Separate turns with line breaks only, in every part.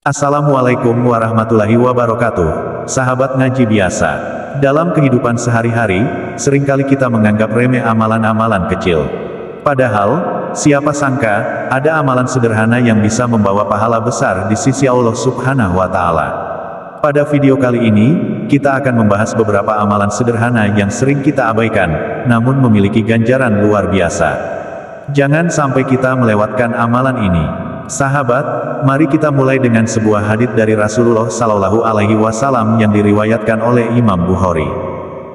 Assalamualaikum warahmatullahi wabarakatuh. Sahabat ngaji biasa. Dalam kehidupan sehari-hari, seringkali kita menganggap remeh amalan-amalan kecil. Padahal, siapa sangka, ada amalan sederhana yang bisa membawa pahala besar di sisi Allah Subhanahu wa Ta'ala. Pada video kali ini, kita akan membahas beberapa amalan sederhana yang sering kita abaikan, namun memiliki ganjaran luar biasa. Jangan sampai kita melewatkan amalan ini. Sahabat, mari kita mulai dengan sebuah hadits dari Rasulullah Shallallahu Alaihi Wasallam yang diriwayatkan oleh Imam Bukhari.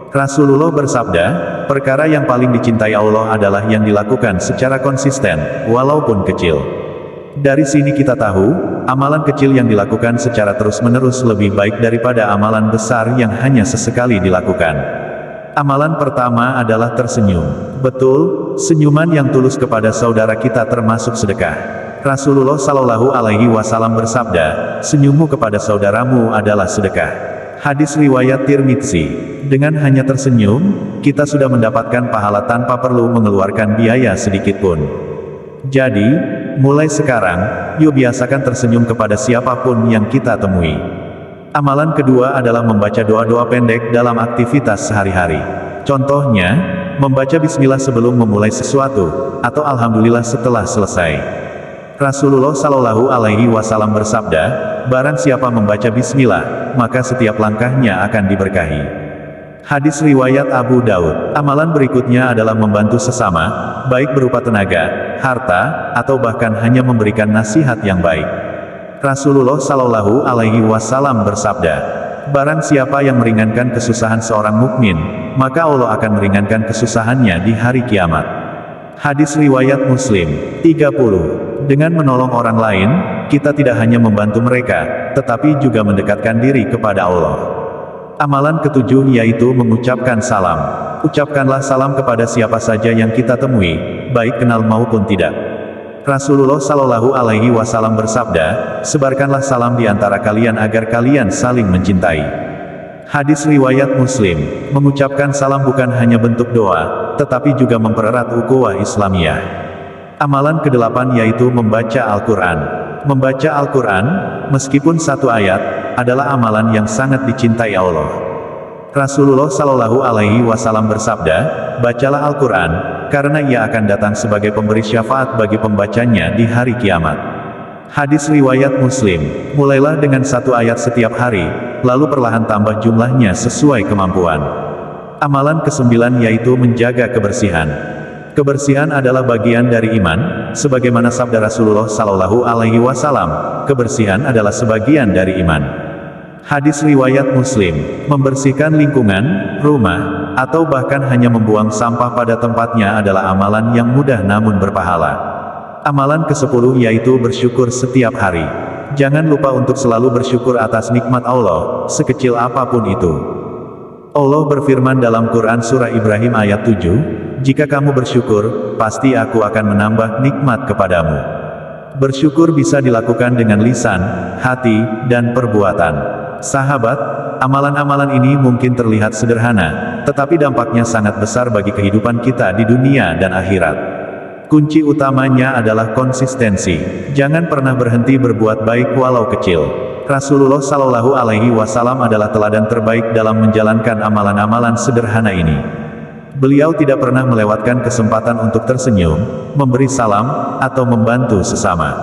Rasulullah bersabda, perkara yang paling dicintai Allah adalah yang dilakukan secara konsisten, walaupun kecil. Dari sini kita tahu, amalan kecil yang dilakukan secara terus-menerus lebih baik daripada amalan besar yang hanya sesekali dilakukan. Amalan pertama adalah tersenyum. Betul, senyuman yang tulus kepada saudara kita termasuk sedekah. Rasulullah Shallallahu Alaihi Wasallam bersabda, senyummu kepada saudaramu adalah sedekah. Hadis riwayat Tirmidzi. Dengan hanya tersenyum, kita sudah mendapatkan pahala tanpa perlu mengeluarkan biaya sedikit pun. Jadi, mulai sekarang, yuk biasakan tersenyum kepada siapapun yang kita temui. Amalan kedua adalah membaca doa-doa pendek dalam aktivitas sehari-hari. Contohnya, membaca bismillah sebelum memulai sesuatu, atau alhamdulillah setelah selesai. Rasulullah Shallallahu Alaihi Wasallam bersabda, barang siapa membaca bismillah, maka setiap langkahnya akan diberkahi. Hadis riwayat Abu Daud. Amalan berikutnya adalah membantu sesama, baik berupa tenaga, harta, atau bahkan hanya memberikan nasihat yang baik. Rasulullah Shallallahu Alaihi Wasallam bersabda, barang siapa yang meringankan kesusahan seorang mukmin, maka Allah akan meringankan kesusahannya di hari kiamat. Hadis riwayat Muslim. 30. Dengan menolong orang lain, kita tidak hanya membantu mereka, tetapi juga mendekatkan diri kepada Allah. Amalan ketujuh yaitu mengucapkan salam. Ucapkanlah salam kepada siapa saja yang kita temui, baik kenal maupun tidak. Rasulullah Shallallahu Alaihi Wasallam bersabda, sebarkanlah salam di antara kalian agar kalian saling mencintai. Hadis riwayat Muslim. Mengucapkan salam bukan hanya bentuk doa, tetapi juga mempererat ukhuwah Islamiyah. Amalan ke-8 yaitu membaca Al-Quran. Membaca Al-Quran, meskipun satu ayat, adalah amalan yang sangat dicintai Allah. Rasulullah Shallallahu Alaihi Wasallam bersabda, bacalah Al-Quran, karena ia akan datang sebagai pemberi syafaat bagi pembacanya di hari kiamat. Hadis riwayat Muslim. Mulailah dengan satu ayat setiap hari, lalu perlahan tambah jumlahnya sesuai kemampuan. Amalan ke-9 yaitu menjaga kebersihan. Kebersihan adalah bagian dari iman, sebagaimana sabda Rasulullah Shallallahu Alaihi Wasallam, kebersihan adalah sebagian dari iman. Hadis riwayat Muslim. Membersihkan lingkungan, rumah, atau bahkan hanya membuang sampah pada tempatnya adalah amalan yang mudah namun berpahala. Amalan ke-10 yaitu bersyukur setiap hari. Jangan lupa untuk selalu bersyukur atas nikmat Allah, sekecil apapun itu. Allah berfirman dalam Quran Surah Ibrahim ayat 7, jika kamu bersyukur, pasti aku akan menambah nikmat kepadamu. Bersyukur bisa dilakukan dengan lisan, hati, dan perbuatan. Sahabat, amalan-amalan ini mungkin terlihat sederhana, tetapi dampaknya sangat besar bagi kehidupan kita di dunia dan akhirat. Kunci utamanya adalah konsistensi. Jangan pernah berhenti berbuat baik walau kecil. Rasulullah Shallallahu Alaihi Wasallam adalah teladan terbaik dalam menjalankan amalan-amalan sederhana ini. Beliau tidak pernah melewatkan kesempatan untuk tersenyum, memberi salam, atau membantu sesama.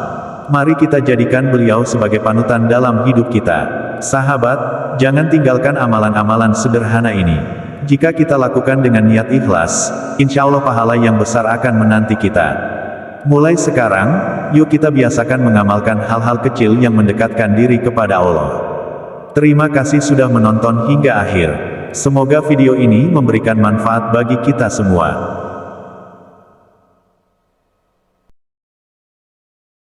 Mari kita jadikan beliau sebagai panutan dalam hidup kita. Sahabat, jangan tinggalkan amalan-amalan sederhana ini. Jika kita lakukan dengan niat ikhlas, insya Allah pahala yang besar akan menanti kita. Mulai sekarang, yuk kita biasakan mengamalkan hal-hal kecil yang mendekatkan diri kepada Allah. Terima kasih sudah menonton hingga akhir. Semoga video ini memberikan manfaat bagi kita semua.